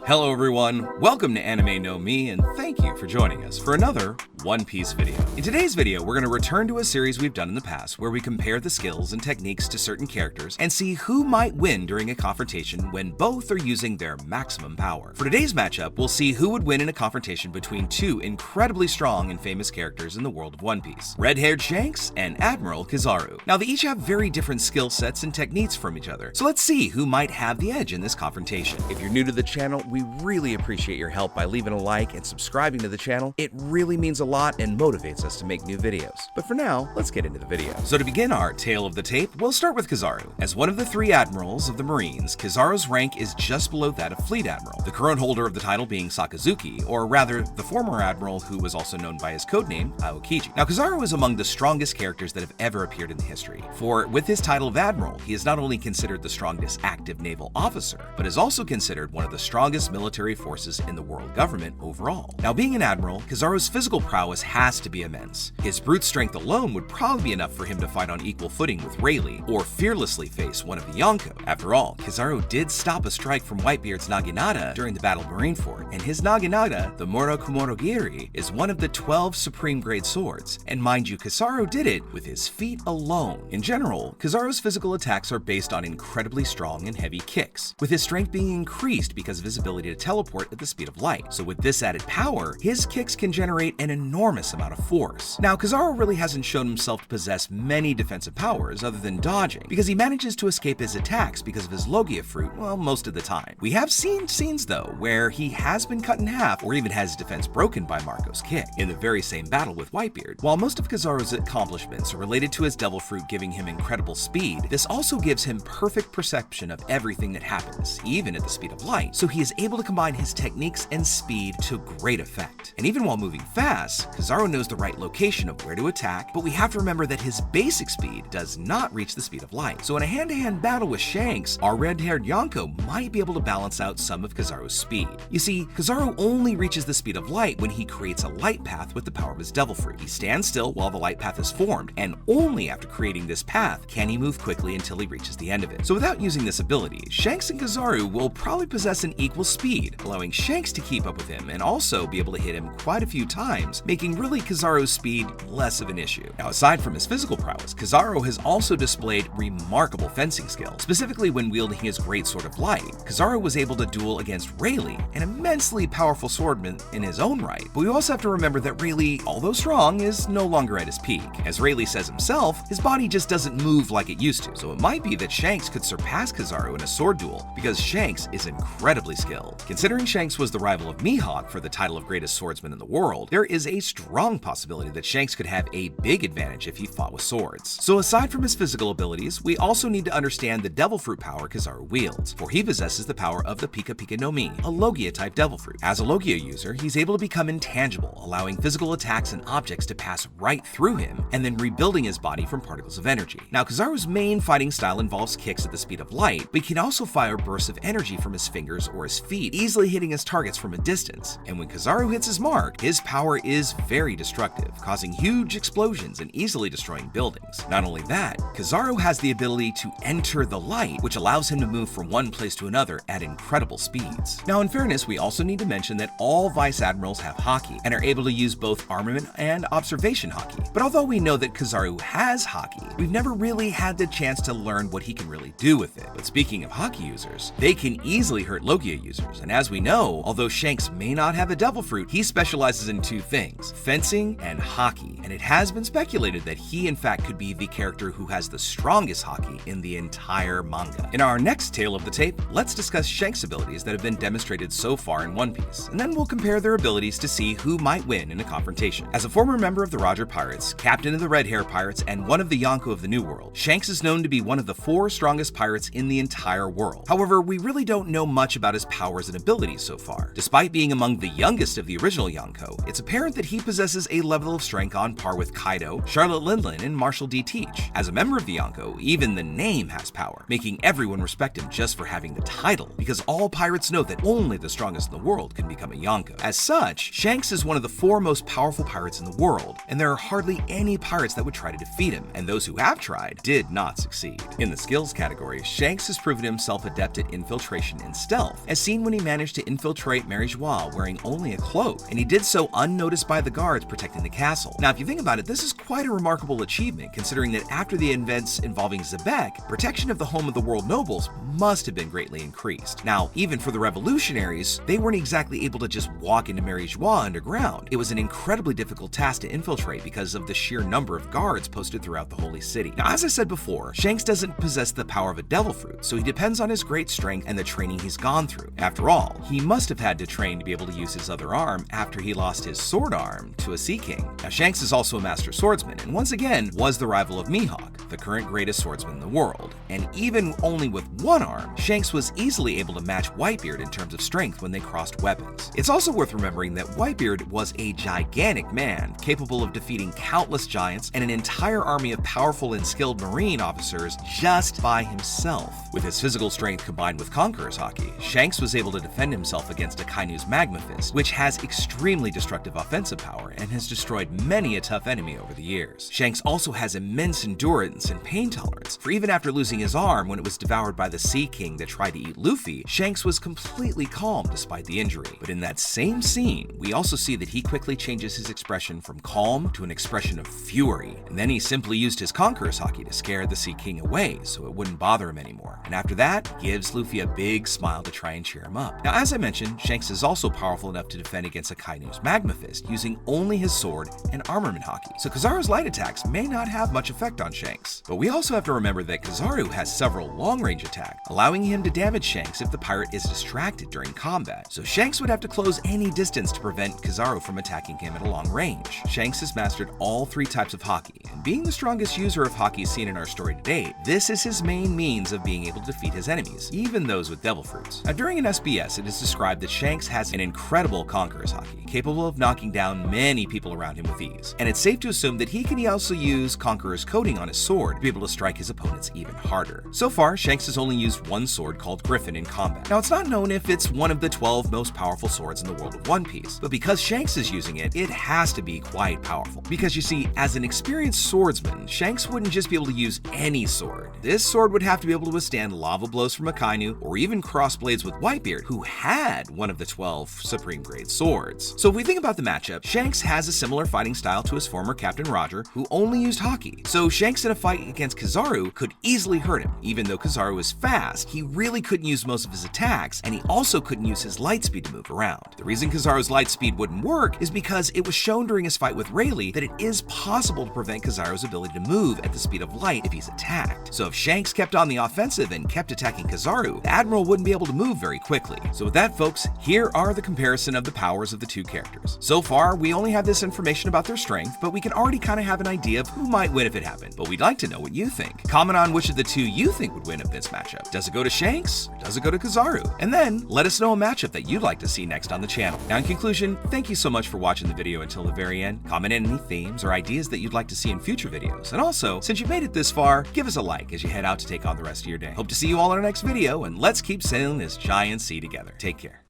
Hello everyone, welcome to Anime No Mi, and thank you for joining us for another One Piece video. In today's video, we're going to return to a series we've done in the past where we compare the skills and techniques to certain characters and see who might win during a confrontation when both are using their maximum power. For today's matchup, we'll see who would win in a confrontation between two incredibly strong and famous characters in the world of One Piece, red-haired Shanks and Admiral Kizaru. Now, they each have very different skill sets and techniques from each other, so let's see who might have the edge in this confrontation. If you're new to the channel, we really appreciate your help by leaving a like and subscribing to the channel. It really means a lot and motivates us to make new videos. But for now, let's get into the video. So to begin our tale of the tape, we'll start with Kizaru. As one of the three admirals of the Marines, Kizaru's rank is just below that of Fleet Admiral, the current holder of the title being Sakazuki, or rather, the former admiral who was also known by his codename, Aokiji. Now, Kizaru is among the strongest characters that have ever appeared in history, for with his title of admiral, he is not only considered the strongest active naval officer, but is also considered one of the strongest military forces in the world government overall. Now, being an admiral, Kizaru's physical prowess has to be immense. His brute strength alone would probably be enough for him to fight on equal footing with Rayleigh, or fearlessly face one of the Yonko. After all, Kizaru did stop a strike from Whitebeard's Naginata during the Battle of Marineford, and his Naginata, the Morokumorogiri, is one of the 12 supreme grade swords, and mind you, Kizaru did it with his feet alone. In general, Kizaru's physical attacks are based on incredibly strong and heavy kicks, with his strength being increased because of his ability to teleport at the speed of light. So with this added power, his kicks can generate an enormous amount of force. Now, Kizaru really hasn't shown himself to possess many defensive powers other than dodging, because he manages to escape his attacks because of his Logia fruit, well, most of the time. We have seen scenes though, where he has been cut in half or even has his defense broken by Marco's kick in the very same battle with Whitebeard. While most of Kizaru's accomplishments are related to his devil fruit giving him incredible speed, this also gives him perfect perception of everything that happens, even at the speed of light, so he is able to combine his techniques and speed to great effect. And even while moving fast, Kizaru knows the right location of where to attack, but we have to remember that his basic speed does not reach the speed of light. So in a hand-to-hand battle with Shanks, our red-haired Yonko might be able to balance out some of Kizaru's speed. You see, Kizaru only reaches the speed of light when he creates a light path with the power of his devil fruit. He stands still while the light path is formed, and only after creating this path can he move quickly until he reaches the end of it. So without using this ability, Shanks and Kizaru will probably possess an equal speed, allowing Shanks to keep up with him and also be able to hit him quite a few times, making really Kizaru's speed less of an issue. Now, aside from his physical prowess, Kizaru has also displayed remarkable fencing skill. Specifically when wielding his great sword of light, Kizaru was able to duel against Rayleigh, an immensely powerful swordman in his own right. But we also have to remember that Rayleigh, although strong, is no longer at his peak. As Rayleigh says himself, his body just doesn't move like it used to, so it might be that Shanks could surpass Kizaru in a sword duel because Shanks is incredibly skilled. Considering Shanks was the rival of Mihawk for the title of greatest swordsman in the world, there is a strong possibility that Shanks could have a big advantage if he fought with swords. So aside from his physical abilities, we also need to understand the devil fruit power Kizaru wields, for he possesses the power of the Pika Pika no Mi, a Logia type devil fruit. As a Logia user, he's able to become intangible, allowing physical attacks and objects to pass right through him, and then rebuilding his body from particles of energy. Now, Kizaru's main fighting style involves kicks at the speed of light, but he can also fire bursts of energy from his fingers or his feet, easily hitting his targets from a distance. And when Kizaru hits his mark, his power is very destructive, causing huge explosions and easily destroying buildings. Not only that, Kizaru has the ability to enter the light, which allows him to move from one place to another at incredible speeds. Now, in fairness, we also need to mention that all vice admirals have haki and are able to use both armament and observation haki. But although we know that Kizaru has haki, we've never really had the chance to learn what he can really do with it. But speaking of haki users, they can easily hurt Logia users, and as we know, although Shanks may not have a devil fruit, he specializes in two things: fencing and haki, and it has been speculated that he in fact could be the character who has the strongest haki in the entire manga. In our next tale of the tape, let's discuss Shanks' abilities that have been demonstrated so far in One Piece, and then we'll compare their abilities to see who might win in a confrontation. As a former member of the Roger Pirates, captain of the Red Hair Pirates, and one of the Yonko of the New World, Shanks is known to be one of the 4 strongest pirates in the entire world. However, we really don't know much about his powers and abilities so far. Despite being among the youngest of the original Yonko, it's apparent that he possesses a level of strength on par with Kaido, Charlotte Lindland, and Marshall D. Teach. As a member of the Yonko, even the name has power, making everyone respect him just for having the title, because all pirates know that only the strongest in the world can become a Yonko. As such, Shanks is one of the 4 most powerful pirates in the world, and there are hardly any pirates that would try to defeat him, and those who have tried did not succeed. In the skills category, Shanks has proven himself adept at infiltration and stealth, as seen came when he managed to infiltrate Mary Joie wearing only a cloak, and he did so unnoticed by the guards protecting the castle. Now, if you think about it, this is quite a remarkable achievement, considering that after the events involving Xebec, protection of the home of the world nobles must have been greatly increased. Now, even for the revolutionaries, they weren't exactly able to just walk into Mary Joie underground. It was an incredibly difficult task to infiltrate because of the sheer number of guards posted throughout the holy city. Now, as I said before, Shanks doesn't possess the power of a devil fruit, so he depends on his great strength and the training he's gone through. After all, he must have had to train to be able to use his other arm after he lost his sword arm to a Sea King. Now, Shanks is also a master swordsman, and once again was the rival of Mihawk, the current greatest swordsman in the world. And even only with one arm, Shanks was easily able to match Whitebeard in terms of strength when they crossed weapons. It's also worth remembering that Whitebeard was a gigantic man, capable of defeating countless giants and an entire army of powerful and skilled marine officers just by himself. With his physical strength combined with Conqueror's Haki, Shanks was able to defend himself against Akainu's Magma Fist, which has extremely destructive offensive power and has destroyed many a tough enemy over the years. Shanks also has immense endurance and pain tolerance, for even after losing his arm when it was devoured by the Sea King that tried to eat Luffy, Shanks was completely calm despite the injury. But in that same scene, we also see that he quickly changes his expression from calm to an expression of fury, and then he simply used his Conqueror's Haki to scare the Sea King away so it wouldn't bother him anymore. And after that, gives Luffy a big smile to try and cheer him up. Now, as I mentioned, Shanks is also powerful enough to defend against Akainu's Magma Fist using only his sword and armament Haki, so Kizaru's light attacks may not have much effect on Shanks. But we also have to remember that Kizaru has several long-range attacks, allowing him to damage Shanks if the pirate is distracted during combat, so Shanks would have to close any distance to prevent Kizaru from attacking him at a long range. Shanks has mastered all three types of Haki, and being the strongest user of Haki seen in our story to date, this is his main means of being able to defeat his enemies, even those with devil fruits. Now, during an SBS, it is described that Shanks has an incredible Conqueror's Haki, capable of knocking down many people around him with ease, and it's safe to assume that he can also use Conqueror's coating on his sword to be able to strike his opponents even harder. So far, Shanks has only used one sword called Griffin in combat. Now, it's not known if it's one of the 12 most powerful swords in the world of One Piece, but because Shanks is using it, it has to be quite powerful. Because you see, as an experienced swordsman, Shanks wouldn't just be able to use any sword. This sword would have to be able to withstand lava blows from Akainu, or even cross blades with Whitebeard, who had one of the 12 supreme grade swords. So if we think about the matchup, Shanks has a similar fighting style to his former Captain Roger, who only used Haki. So Shanks in a fight against Kizaru could easily hurt him. Even though Kizaru is fast, he really couldn't use most of his attacks, and he also couldn't use his light speed to move around. The reason Kizaru's light speed wouldn't work is because it was shown during his fight with Rayleigh that it is possible to prevent Kizaru's ability to move at the speed of light if he's attacked. So if Shanks kept on the offensive and kept attacking Kizaru, the Admiral wouldn't be able to move very quickly. So with that, folks, here are the comparison of the powers of the two characters. So far, we only have this information about their strength, but we can already kind of have an idea of who might win if it happened. But we'd like to know what you think. Comment on which of the two you think would win in this matchup. Does it go to Shanks, or does it go to Kizaru? And then let us know a matchup that you'd like to see next on the channel. Now, in conclusion, thank you so much for watching the video until the very end. Comment in any themes or ideas that you'd like to see in future videos. And also, since you've made it this far, give us a like as you head out to take on the rest of your day. Hope to see you all in our next video, and let's keep sailing this giant sea together. Take care.